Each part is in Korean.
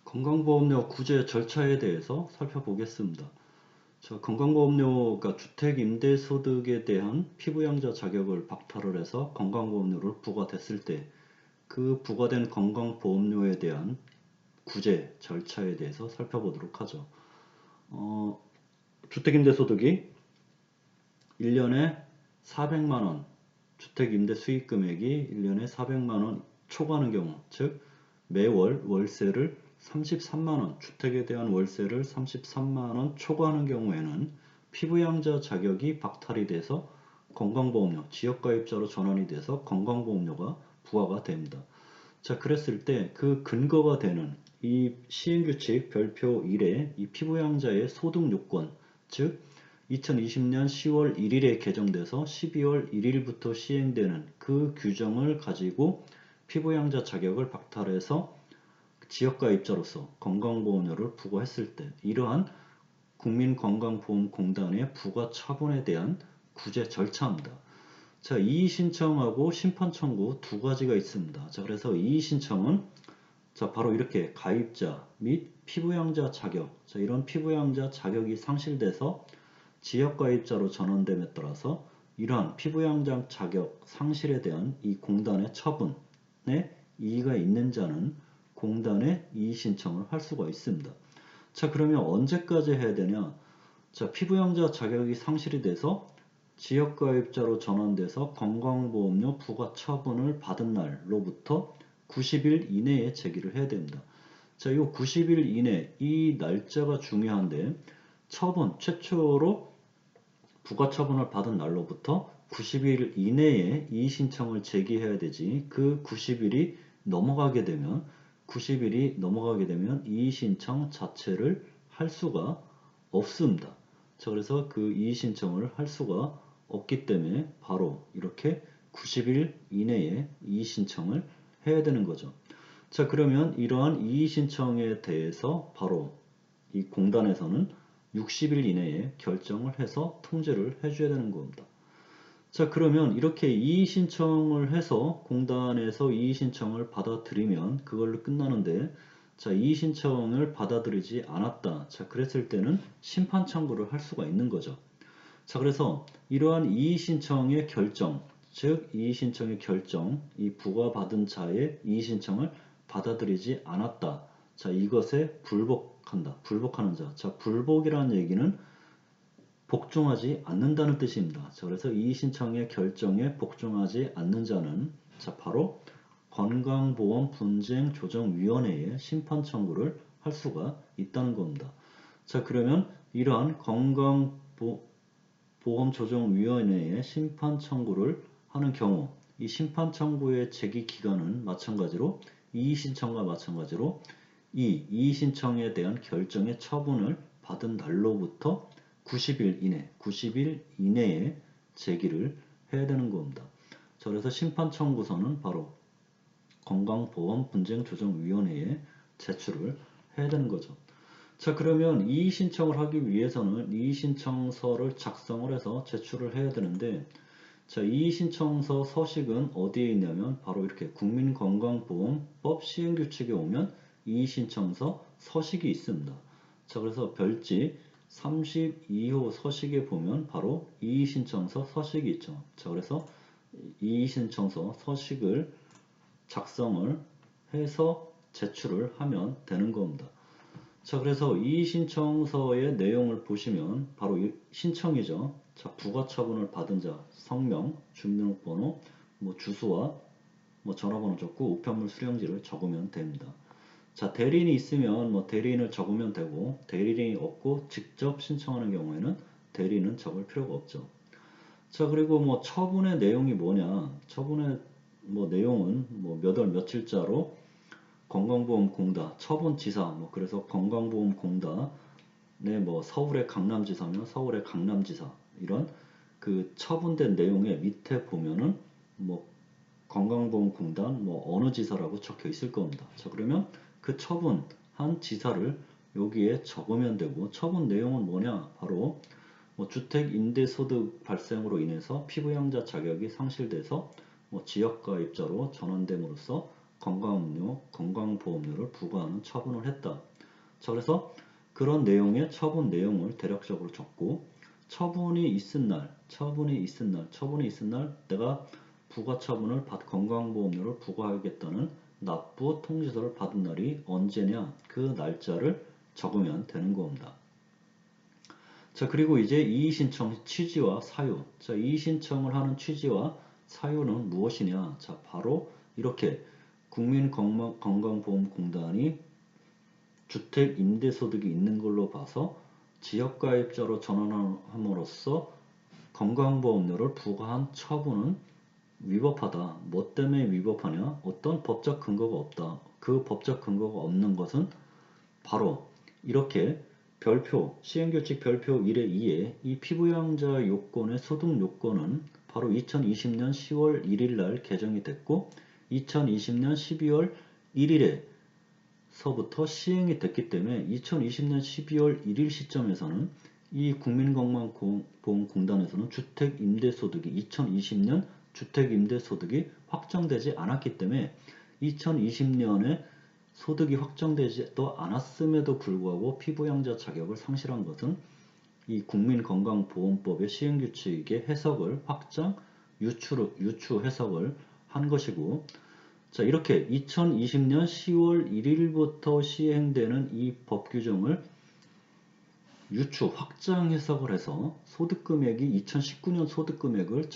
건강보험료 구제 절차에 대해서 살펴보겠습니다. 자, 건강보험료가 주택임대소득에 대한 피부양자 자격을 박탈을 해서 건강보험료를 부과됐을 때 그 부과된 건강보험료에 대한 구제 절차에 대해서 살펴보도록 하죠. 주택임대소득이 1년에 400만원, 주택임대 수익금액이 1년에 400만원 초과하는 경우, 즉 매월 월세를 33만원, 주택에 대한 월세를 33만원 초과하는 경우에는 피부양자 자격이 박탈이 돼서 건강보험료, 지역가입자로 전환이 돼서 건강보험료가 부과가 됩니다. 자, 그랬을 때 그 근거가 되는 이 시행규칙 별표 1의 이 피부양자의 소득요건, 즉 2020년 10월 1일에 개정돼서 12월 1일부터 시행되는 그 규정을 가지고 피부양자 자격을 박탈해서 지역가입자로서 건강보험료를 부과했을 때 이러한 국민건강보험공단의 부과 처분에 대한 구제 절차입니다. 자, 이의신청하고 심판청구 두 가지가 있습니다. 자, 그래서 이의신청은 자, 바로 이렇게 가입자 및 피부양자 자격, 자, 이런 피부양자 자격이 상실돼서 지역가입자로 전환됨에 따라서 이러한 피부양자 자격 상실에 대한 이 공단의 처분에 이의가 있는 자는 공단에 이의신청을 할 수가 있습니다. 자, 그러면 언제까지 해야 되냐? 자, 피부양자 자격이 상실이 돼서 지역가입자로 전환돼서 건강보험료 부과 처분을 받은 날로부터 90일 이내에 제기를 해야 됩니다. 자, 이 90일 이내 이 날짜가 중요한데 처분, 최초로 부과 처분을 받은 날로부터 90일 이내에 이의신청을 제기해야 되지 그 90일이 넘어가게 되면 이의신청 자체를 할 수가 없습니다. 자, 그래서 그 이의신청을 할 수가 없기 때문에 바로 이렇게 90일 이내에 이의신청을 해야 되는 거죠. 자, 그러면 이러한 이의신청에 대해서 바로 이 공단에서는 60일 이내에 결정을 해서 통지를 해줘야 되는 겁니다. 자, 그러면 이렇게 이의신청을 해서 공단에서 이의신청을 받아들이면 그걸로 끝나는데, 자, 이의신청을 받아들이지 않았다. 자, 그랬을 때는 심판 청구를 할 수가 있는 거죠. 자, 그래서 이러한 이의신청의 결정, 즉 이의신청의 결정, 이 부과받은 자의 이의신청을 받아들이지 않았다. 자, 이것에 불복한다. 불복하는 자. 자, 불복이라는 얘기는 복종하지 않는다는 뜻입니다. 자, 그래서 이의신청의 결정에 복종하지 않는 자는 자, 바로 건강보험분쟁조정위원회에 심판 청구를 할 수가 있다는 겁니다. 자, 그러면 이러한 건강보험조정위원회에 심판 청구를 하는 경우 이 심판 청구의 제기 기간은 마찬가지로 이의신청과 마찬가지로 이 이의신청에 대한 결정의 처분을 받은 날로부터 90일 이내에 제기를 해야 되는 겁니다. 자, 그래서 심판 청구서는 바로 건강보험분쟁조정위원회에 제출을 해야 되는 거죠. 자, 그러면 이의신청을 하기 위해서는 이의신청서를 작성을 해서 제출을 해야 되는데, 자, 이의신청서 서식은 어디에 있냐면 바로 이렇게 국민건강보험법 시행규칙에 오면 이의신청서 서식이 있습니다. 자, 그래서 별지 32호 서식에 보면 바로 이의신청서 서식이 있죠. 자, 그래서 이의신청서 서식을 작성을 해서 제출을 하면 되는 겁니다. 자, 그래서 이의신청서의 내용을 보시면 바로 신청이죠. 자, 부과처분을 받은 자 성명, 주민등록번호, 주소와 전화번호 적고 우편물 수령지를 적으면 됩니다. 자, 대리인이 있으면 대리인을 적으면 되고, 대리인이 없고 직접 신청하는 경우에는 대리인은 적을 필요가 없죠. 자, 그리고 처분의 내용이 뭐냐? 처분의 내용은 몇 월 며칠자로 건강보험공단, 처분지사, 그래서 건강보험공단의 서울의 강남지사면 서울의 강남지사, 이런 그 처분된 내용의 밑에 보면은 건강보험공단 어느 지사라고 적혀 있을 겁니다. 자, 그러면 그 처분한 지사를 여기에 적으면 되고, 처분 내용은 뭐냐? 바로 주택 임대소득 발생으로 인해서 피부양자 자격이 상실돼서 지역가입자로 전환됨으로써 건강음료, 건강보험료를 부과하는 처분을 했다. 자, 그래서 그런 내용의 처분 내용을 대략적으로 적고 처분이 있은 날 내가 부과 처분을 건강보험료를 부과하겠다는 납부 통지서를 받은 날이 언제냐 그 날짜를 적으면 되는 겁니다. 자, 그리고 이제 이의신청 취지와 사유. 자, 이의신청을 하는 취지와 사유는 무엇이냐? 자, 바로 이렇게 국민건강보험공단이 주택 임대소득이 있는 걸로 봐서 지역가입자로 전환함으로써 건강보험료를 부과한 처분은 위법하다. 뭐 때문에 위법하냐? 어떤 법적 근거가 없다. 그 법적 근거가 없는 것은 바로 이렇게 별표, 시행규칙 별표 1의 2에 이 피부양자 요건의 소득 요건은 바로 2020년 10월 1일 날 개정이 됐고 2020년 12월 1일에 서부터 시행이 됐기 때문에 2020년 12월 1일 시점에서는 이 국민건강보험공단에서는 주택임대소득이 2020년 주택임대소득이 확정되지 않았기 때문에 2020년에 소득이 확정되지도 않았음에도 불구하고 피부양자 자격을 상실한 것은 이 국민건강보험법의 시행규칙의 해석을 유추 해석을 한 것이고 자, 이렇게 2020년 10월 1일부터 시행되는 이 법 규정을 확장 해석을 해서 소득금액이 2019년 소득금액을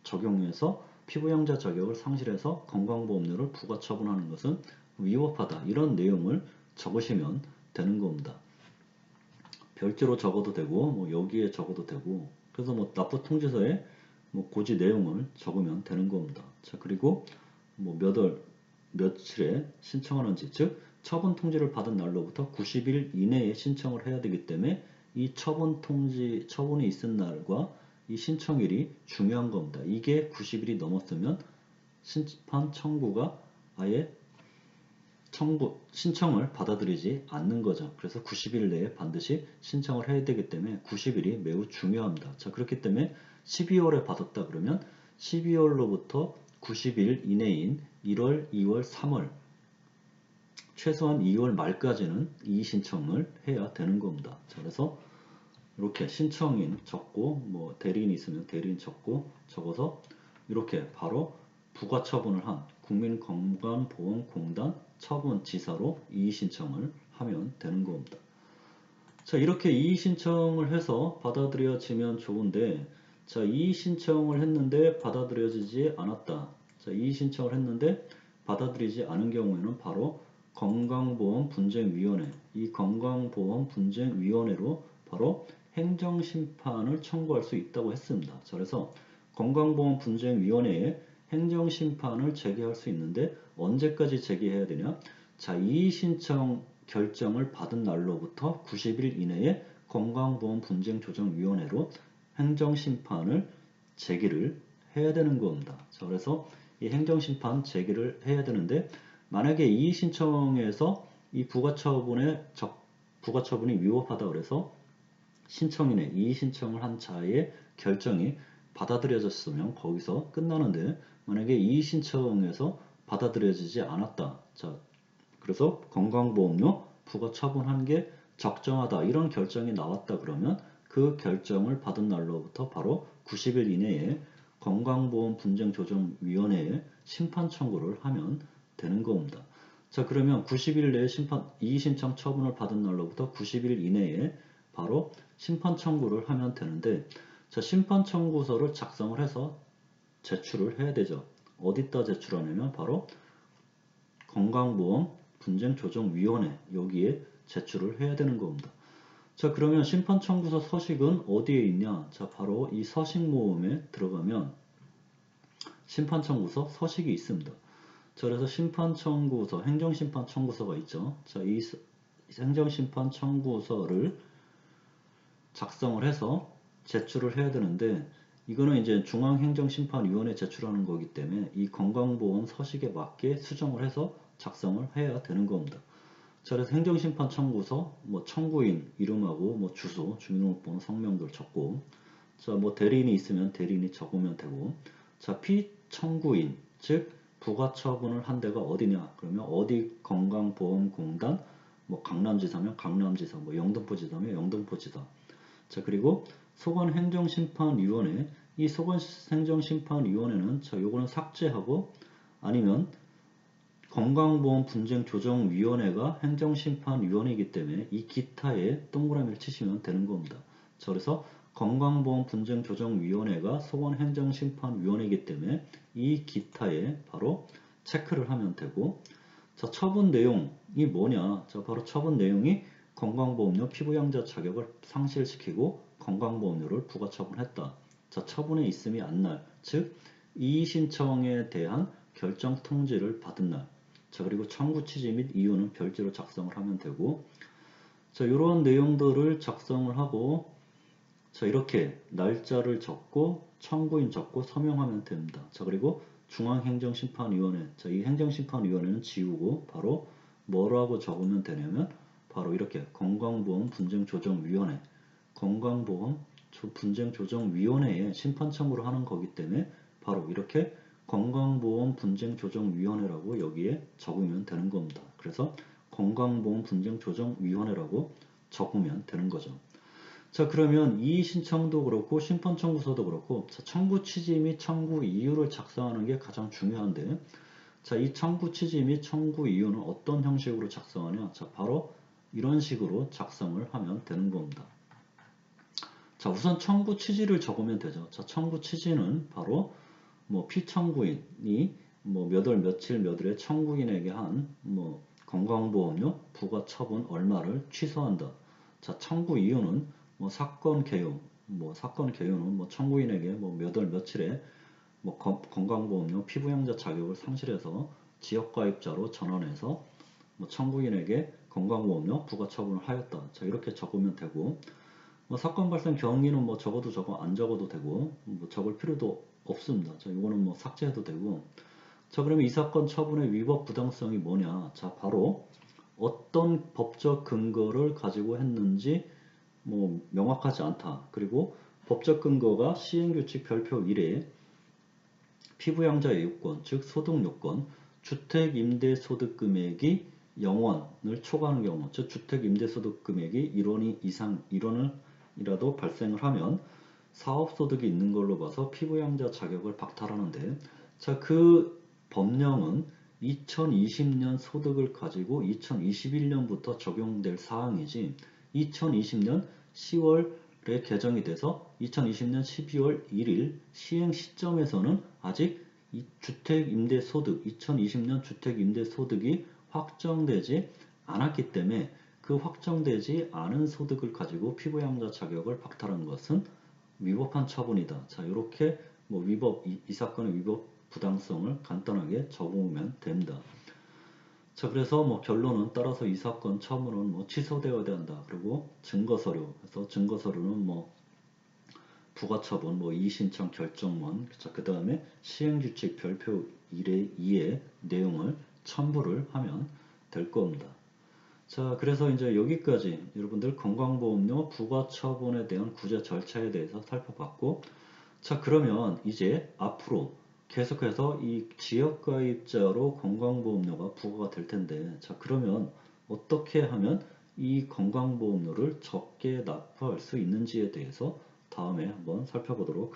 적용해서 피부양자 자격을 상실해서 건강보험료를 부과 처분하는 것은 위법하다. 이런 내용을 적으시면 되는 겁니다. 별도로 적어도 되고 뭐 여기에 적어도 되고 그래서 뭐 납부 통지서에 뭐 고지 내용을 적으면 되는 겁니다. 자, 그리고 뭐 며칠에 신청하는지 즉 처분 통지를 받은 날로부터 90일 이내에 신청을 해야 되기 때문에 이 처분이 있은 날과 이 신청일이 중요한 겁니다. 이게 90일이 넘었으면 심판 청구가 아예 신청을 받아들이지 않는 거죠. 그래서 90일 내에 반드시 신청을 해야 되기 때문에 90일이 매우 중요합니다. 자, 그렇기 때문에 12월에 받았다 그러면 12월로부터 90일 이내인 1월, 2월, 3월 최소한 2월 말까지는 이의 신청을 해야 되는 겁니다. 자, 그래서 이렇게 신청인 적고 뭐 대리인 있으면 대리인 적어서 이렇게 바로 부과 처분을 한 국민건강보험공단 처분지사로 이의 신청을 하면 되는 겁니다. 자, 이렇게 이의 신청을 해서 받아들여지면 좋은데 자, 이의 신청을 했는데 받아들여지지 않았다. 자, 이의 신청을 했는데 받아들이지 않은 경우에는 바로 건강보험분쟁위원회 이 건강보험분쟁위원회로 바로 행정심판을 청구할 수 있다고 했습니다. 자, 그래서 건강보험분쟁위원회에 행정심판을 제기할 수 있는데 언제까지 제기해야 되냐? 자, 이의신청 결정을 받은 날로부터 90일 이내에 건강보험분쟁조정위원회로 행정심판을 제기를 해야 되는 겁니다. 자, 그래서 이 행정심판 제기를 해야 되는데 만약에 이의신청에서 이 부과처분이 위법하다 그래서 신청인의 이의신청을 한 자의 결정이 받아들여졌으면 거기서 끝나는데 만약에 이의신청에서 받아들여지지 않았다. 자, 그래서 건강보험료 부과 처분한 게 적정하다. 이런 결정이 나왔다 그러면 그 결정을 받은 날로부터 바로 90일 이내에 건강보험분쟁조정위원회에 심판 청구를 하면 되는 겁니다. 자, 그러면 90일 내에 이의신청 처분을 받은 날로부터 90일 이내에 바로 심판 청구를 하면 되는데 자, 심판 청구서를 작성을 해서 제출을 해야 되죠. 어디다 제출하냐면 바로 건강보험분쟁조정위원회 여기에 제출을 해야 되는 겁니다. 자, 그러면 심판 청구서 서식은 어디에 있냐? 자, 바로 이 서식 모음에 들어가면 심판 청구서 서식이 있습니다. 자, 그래서 심판 청구서, 행정심판 청구서가 있죠. 자, 이 행정심판 청구서를 작성을 해서 제출을 해야 되는데 이거는 이제 중앙행정심판위원회에 제출하는 거기 때문에 이 건강보험 서식에 맞게 수정을 해서 작성을 해야 되는 겁니다. 자, 그래서 행정심판 청구서, 뭐 청구인 이름하고 뭐 주소, 주민등록번호, 성명들 적고, 자, 뭐 대리인이 있으면 대리인이 적으면 되고, 자, 피청구인, 즉 부가 처분을 한 데가 어디냐? 그러면 어디 건강보험공단, 뭐 강남지사면 강남지사, 뭐 영등포지사면 영등포지사. 자, 그리고 소관행정심판위원회. 이 소관행정심판위원회는 자, 요거는 삭제하고 아니면 건강보험분쟁조정위원회가 행정심판위원회이기 때문에 이 기타에 동그라미를 치시면 되는 겁니다. 자, 그래서 건강보험분쟁조정위원회가 소관행정심판위원회이기 때문에 이 기타에 바로 체크를 하면 되고, 자, 처분 내용이 뭐냐? 자, 바로 처분 내용이 건강보험료 피부양자 자격을 상실시키고 건강보험료를 부가처분했다. 자, 처분의 있음이 안 날, 즉 이의신청에 대한 결정 통지를 받은 날. 자, 그리고 청구 취지 및 이유는 별지로 작성을 하면 되고, 자, 이런 내용들을 작성을 하고, 자, 이렇게 날짜를 적고 청구인 적고 서명하면 됩니다. 자, 그리고 중앙행정심판위원회. 자, 이 행정심판위원회는 지우고 바로 뭐라고 적으면 되냐면 바로 이렇게 건강보험분쟁조정위원회. 건강보험 분쟁조정위원회에 심판 청구를 하는 거기 때문에 바로 이렇게 건강보험분쟁조정위원회라고 여기에 적으면 되는 겁니다. 그래서 건강보험분쟁조정위원회라고 적으면 되는 거죠. 자, 그러면 이의 신청도 그렇고 심판 청구서도 그렇고, 자, 청구 취지 및 청구 이유를 작성하는 게 가장 중요한데, 자, 이 청구 취지 및 청구 이유는 어떤 형식으로 작성하냐? 자, 바로 이런 식으로 작성을 하면 되는 겁니다. 자, 우선 청구 취지를 적으면 되죠. 자, 청구 취지는 바로 뭐 피청구인이 뭐 몇 월 며칠 몇 일에 청구인에게 한 뭐 건강보험료 부과 처분 얼마를 취소한다. 자, 청구 이유는 뭐 사건 개요, 뭐 사건 개요는 뭐 청구인에게 뭐 몇 월 며칠에 뭐 건강보험료 피부양자 자격을 상실해서 지역가입자로 전환해서 뭐 청구인에게 건강보험료 부과 처분을 하였다. 자, 이렇게 적으면 되고, 뭐 사건 발생 경위는 뭐 적어도 적어 안 적어도 되고 뭐 적을 필요도 없습니다. 자, 이거는 뭐 삭제해도 되고. 자, 그러면 이 사건 처분의 위법 부당성이 뭐냐? 자, 바로 어떤 법적 근거를 가지고 했는지 뭐 명확하지 않다. 그리고 법적 근거가 시행규칙 별표 1에 피부양자의 요건, 즉 소득 요건, 주택임대소득 금액이 0원을 초과하는 경우, 즉 주택임대소득 금액이 1원 이상 1원이라도 발생을 하면 사업소득이 있는 걸로 봐서 피부양자 자격을 박탈하는데, 자, 그 법령은 2020년 소득을 가지고 2021년부터 적용될 사항이지 2020년 10월에 개정이 돼서 2020년 12월 1일 시행 시점에서는 아직 이 주택임대소득 2020년 주택임대소득이 확정되지 않았기 때문에 그 확정되지 않은 소득을 가지고 피부양자 자격을 박탈한 것은 위법한 처분이다. 자, 이렇게 뭐 위법 이 사건의 위법 부당성을 간단하게 적으면 됩니다. 자, 그래서 뭐 결론은 따라서 이 사건 처분은 뭐 취소되어야 된다. 그리고 증거서류, 그래서 증거서류는 뭐 부가처분, 뭐 이의신청 결정문, 자, 그 다음에 시행규칙 별표 1의 2의 내용을 첨부를 하면 될 겁니다. 자, 그래서 이제 여기까지 여러분들 건강보험료 부가처분에 대한 구제 절차에 대해서 살펴봤고, 자, 그러면 이제 앞으로 계속해서 이 지역가입자로 건강보험료가 부과가 될 텐데, 자, 그러면 어떻게 하면 이 건강보험료를 적게 납부할 수 있는지에 대해서 다음에 한번 살펴보도록